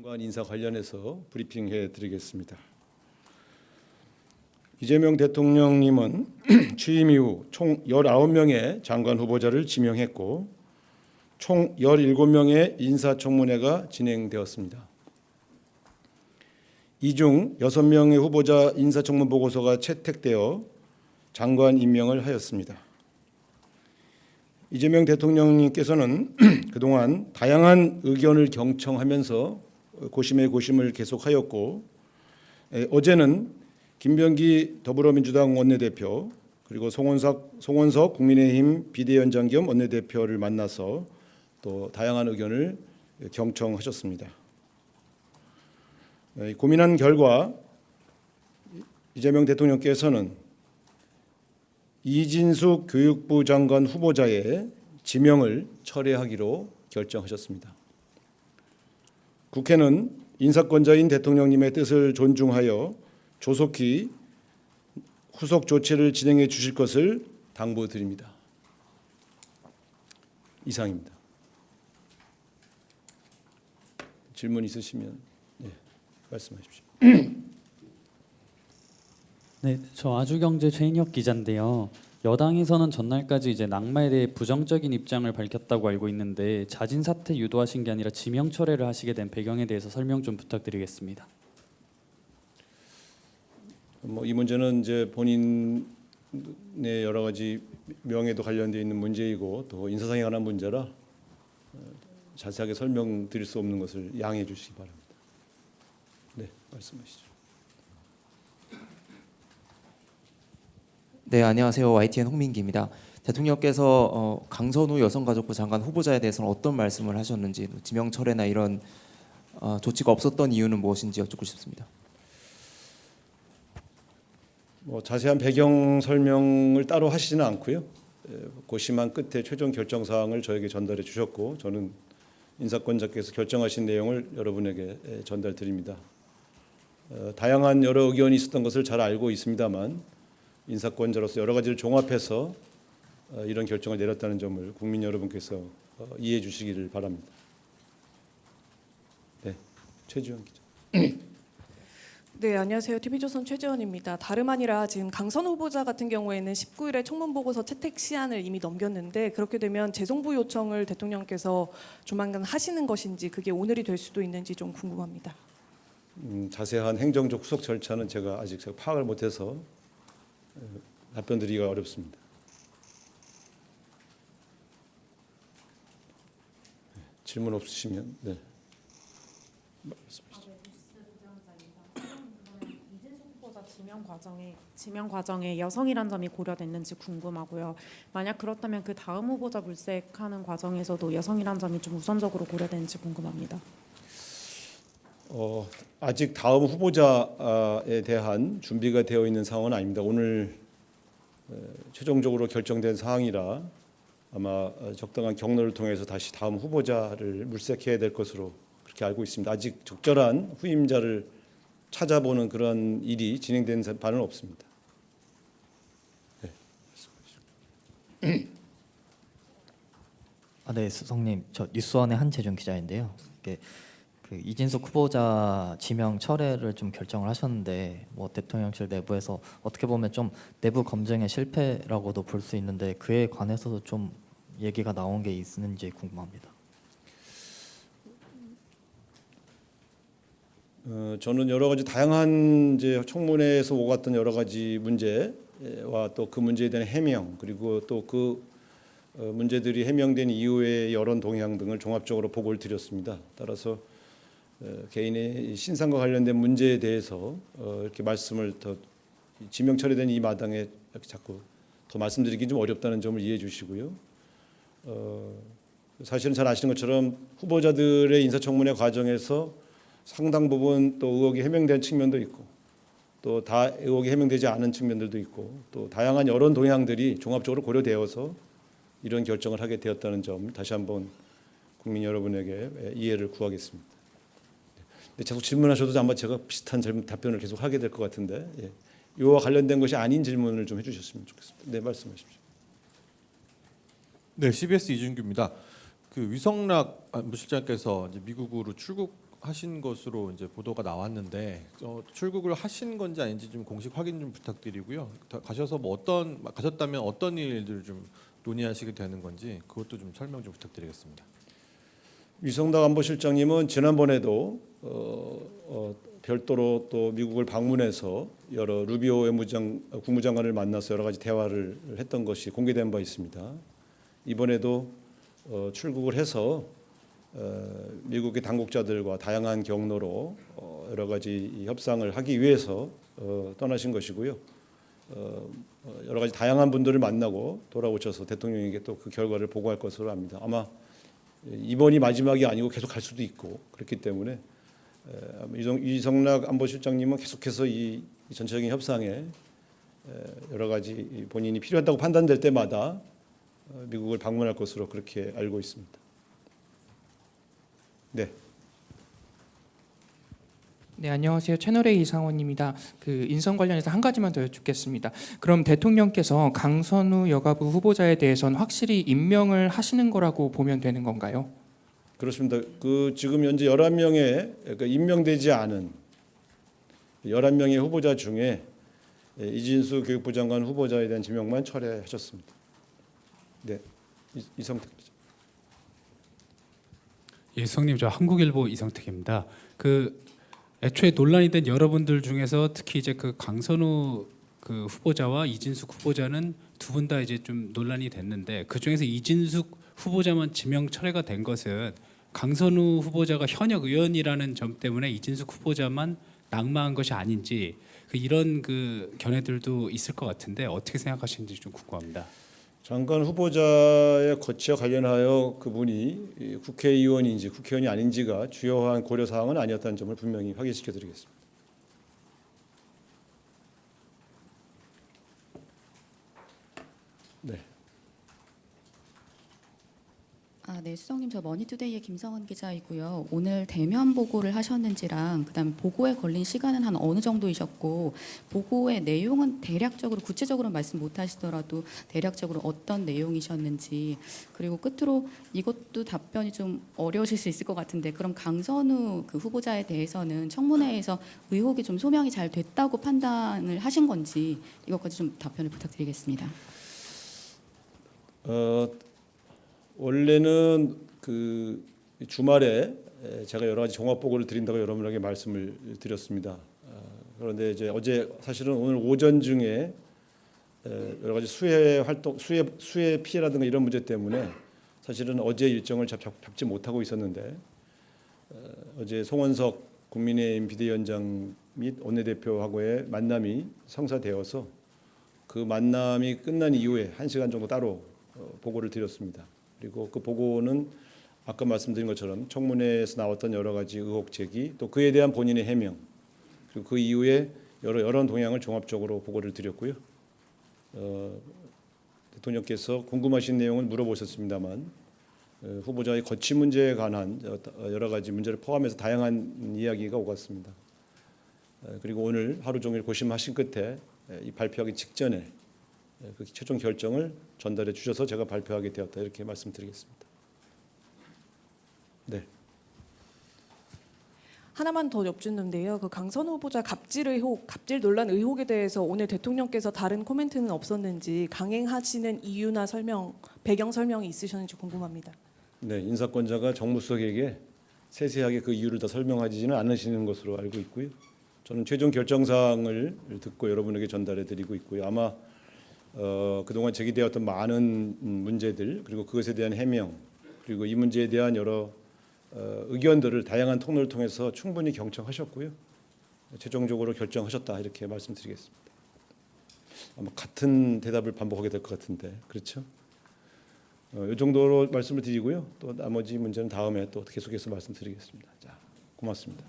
장관 인사 관련해서 브리핑해 드리겠습니다. 이재명 대통령님은 취임 이후 총 19명의 장관 후보자를 지명했고 총 17명의 인사청문회가 진행되었습니다. 이 중 6명의 후보자 인사청문 보고서가 채택되어 장관 임명을 하였습니다. 이재명 대통령님께서는 그동안 다양한 의견을 경청하면서 고심에 고심을 계속하였고 어제는 김병기 더불어민주당 원내대표 그리고 송원석 국민의힘 비대위원장 겸 원내대표를 만나서 또 다양한 의견을 경청하셨습니다. 고민한 결과 이재명 대통령께서는 이진숙 교육부 장관 후보자의 지명을 철회하기로 결정하셨습니다. 국회는 인사권자인 대통령님의 뜻을 존중하여 조속히 후속 조치를 진행해 주실 것을 당부드립니다. 이상입니다. 질문 있으시면 말씀하십시오. 네, 저 아주경제 최인혁 기자인데요. 여당에서는 전날까지 이제 낙마에 대해 부정적인 입장을 밝혔다고 알고 있는데 자진 사퇴 유도하신 게 아니라 지명 철회를 하시게 된 배경에 대해서 설명 좀 부탁드리겠습니다. 이 문제는 이제 본인의 여러 가지 명예도 관련되어 있는 문제이고 또 인사상에 관한 문제라 자세하게 설명드릴 수 없는 것을 양해해 주시기 바랍니다. 네, 말씀하시죠. 네, 안녕하세요. YTN 홍민기입니다. 대통령께서 강선우 여성가족부 장관 후보자에 대해서는 어떤 말씀을 하셨는지, 지명 철회나 이런 조치가 없었던 이유는 무엇인지 여쭙고 싶습니다. 자세한 배경 설명을 따로 하시지는 않고요. 고심한 끝에 최종 결정 사항을 저에게 전달해 주셨고 저는 인사권자께서 결정하신 내용을 여러분에게 전달드립니다. 다양한 여러 의견이 있었던 것을 잘 알고 있습니다만 인사권자로서 여러 가지를 종합해서 이런 결정을 내렸다는 점을 국민 여러분께서 이해해 주시기를 바랍니다. 네, 최지원 기자. 네, 안녕하세요. TV조선 최지원입니다. 다름 아니라 지금 강선 후보자 같은 경우에는 19일에 청문보고서 채택 시한을 이미 넘겼는데 그렇게 되면 재송부 요청을 대통령께서 조만간 하시는 것인지 그게 오늘이 될 수도 있는지 좀 궁금합니다. 자세한 행정적 후속 절차는 제가 아직 파악을 못해서 답변드리기가 어렵습니다. 질문 없으시면 네. 지명 과정에 여성이란 점이 고려됐는지 궁금하고요. 만약 그렇다면 그 다음 후보자 물색하는 과정에서도 여성이란 점이 좀 우선적으로 고려되는지 궁금합니다. 아직 다음 후보자에 대한 준비가 되어 있는 상황은 아닙니다. 오늘 최종적으로 결정된 사항이라 아마 적당한 경로를 통해서 다시 다음 후보자를 물색해야 될 것으로 그렇게 알고 있습니다. 아직 적절한 후임자를 찾아보는 그런 일이 진행된 바는 없습니다. 네. 네, 수석님, 저 뉴스원의 한재준 기자인데요. 그 이진숙 후보자 지명 철회를 좀 결정을 하셨는데 대통령실 내부에서 어떻게 보면 좀 내부 검증의 실패라고도 볼 수 있는데 그에 관해서도 좀 얘기가 나온 게 있는지 궁금합니다. 저는 여러 가지 다양한 이제 청문회에서 오갔던 여러 가지 문제와 또 그 문제에 대한 해명 그리고 또 그 문제들이 해명된 이후의 여론 동향 등을 종합적으로 보고를 드렸습니다. 따라서 개인의 신상과 관련된 문제에 대해서 이렇게 말씀을 더 지명 처리된 이 마당에 이렇게 자꾸 더 말씀드리기 좀 어렵다는 점을 이해해 주시고요. 사실은 잘 아시는 것처럼 후보자들의 인사청문회 과정에서 상당 부분 또 의혹이 해명된 측면도 있고 또 다 의혹이 해명되지 않은 측면들도 있고 또 다양한 여론 동향들이 종합적으로 고려되어서 이런 결정을 하게 되었다는 점 다시 한번 국민 여러분에게 이해를 구하겠습니다. 계속 질문하셔도 아마 제가 비슷한 답변을 계속 하게 될 것 같은데 이와 관련된 것이 아닌 질문을 좀 해주셨으면 좋겠습니다. 네, 말씀하십시오. 네, CBS 이준규입니다. 그 위성락 안보실장께서 이제 미국으로 출국 하신 것으로 이제 보도가 나왔는데 출국을 하신 건지 아닌지 좀 공식 확인 좀 부탁드리고요. 가셔서 뭐 가셨다면 어떤 일들 좀 논의하시게 되는 건지 그것도 좀 설명 좀 부탁드리겠습니다. 위성락 안보실장님은 지난번에도 별도로 또 미국을 방문해서 여러 루비오 국무장관을 만나서 여러 가지 대화를 했던 것이 공개된 바 있습니다. 이번에도 출국을 해서 미국의 당국자들과 다양한 경로로 여러 가지 협상을 하기 위해서 떠나신 것이고요. 여러 가지 다양한 분들을 만나고 돌아오셔서 대통령에게 또 그 결과를 보고할 것으로 압니다. 아마 이번이 마지막이 아니고 계속 갈 수도 있고 그렇기 때문에 위성락 안보실장님은 계속해서 이 전체적인 협상에 여러 가지 본인이 필요하다고 판단될 때마다 미국을 방문할 것으로 그렇게 알고 있습니다. 네. 네, 안녕하세요. 채널A 이상원입니다. 그 인선 관련해서 한 가지만 더 여쭙겠습니다. 그럼 대통령께서 강선우 여가부 후보자에 대해서는 확실히 임명을 하시는 거라고 보면 되는 건가요? 그렇습니다. 지금 현재 11명의 임명되지 않은 11명의 후보자 중에 이진수 교육부 장관 후보자에 대한 지명만 철회하셨습니다. 네, 이성택 기자. 예, 성님, 저 한국일보 이성택입니다. 애초에 논란이 된 여러분들 중에서 특히 이제 강선우 후보자와 이진숙 후보자는 두 분 다 이제 좀 논란이 됐는데 그 중에서 이진숙 후보자만 지명 철회가 된 것은 강선우 후보자가 현역 의원이라는 점 때문에 이진숙 후보자만 낙마한 것이 아닌지 이런 견해들도 있을 것 같은데 어떻게 생각하시는지 좀 궁금합니다. 장관 후보자의 거취와 관련하여 그분이 국회의원인지 국회의원이 아닌지가 주요한 고려 사항은 아니었다는 점을 분명히 확인시켜 드리겠습니다. 네. 네, 수석님, 저 머니투데이의 김성은 기자이고요. 오늘 대면 보고를 하셨는지랑 그다음에 보고에 걸린 시간은 한 어느 정도이셨고 보고의 내용은 대략적으로 구체적으로 말씀 못하시더라도 대략적으로 어떤 내용이셨는지 그리고 끝으로 이것도 답변이 좀 어려우실 수 있을 것 같은데 그럼 강선우 후보자에 대해서는 청문회에서 의혹이 좀 소명이 잘 됐다고 판단을 하신 건지 이것까지 좀 답변을 부탁드리겠습니다. 원래는 주말에 제가 여러 가지 종합 보고를 드린다고 여러분에게 말씀을 드렸습니다. 그런데 이제 어제 사실은 오늘 오전 중에 여러 가지 수해 피해라든가 이런 문제 때문에 사실은 어제 일정을 잡지 못하고 있었는데 어제 송원석 국민의힘 비대위원장 및 원내대표하고의 만남이 성사되어서 그 만남이 끝난 이후에 1시간 정도 따로 보고를 드렸습니다. 그리고 그 보고는 아까 말씀드린 것처럼 청문회에서 나왔던 여러 가지 의혹 제기 또 그에 대한 본인의 해명 그리고 그 이후에 여러 동향을 종합적으로 보고를 드렸고요. 대통령께서 궁금하신 내용을 물어보셨습니다만 후보자의 거취 문제에 관한 여러 가지 문제를 포함해서 다양한 이야기가 오갔습니다. 그리고 오늘 하루 종일 고심하신 끝에 이 발표하기 직전에 그 최종 결정을 전달해 주셔서 제가 발표하게 되었다 이렇게 말씀드리겠습니다. 네. 하나만 더 여쭙는데요. 강선우 후보자 갑질 논란 의혹에 대해서 오늘 대통령께서 다른 코멘트는 없었는지 강행하시는 이유나 배경 설명이 있으셨는지 궁금합니다. 네, 인사권자가 정무수석에게 세세하게 그 이유를 다 설명하지는 않으시는 것으로 알고 있고요. 저는 최종 결정 사항을 듣고 여러분에게 전달해 드리고 있고요. 아마 그동안 제기되었던 많은 문제들 그리고 그것에 대한 해명 그리고 이 문제에 대한 여러 의견들을 다양한 통로를 통해서 충분히 경청하셨고요. 최종적으로 결정하셨다 이렇게 말씀드리겠습니다. 아마 같은 대답을 반복하게 될 것 같은데 그렇죠? 이 정도로 말씀을 드리고요. 또 나머지 문제는 다음에 또 계속해서 말씀드리겠습니다. 자, 고맙습니다.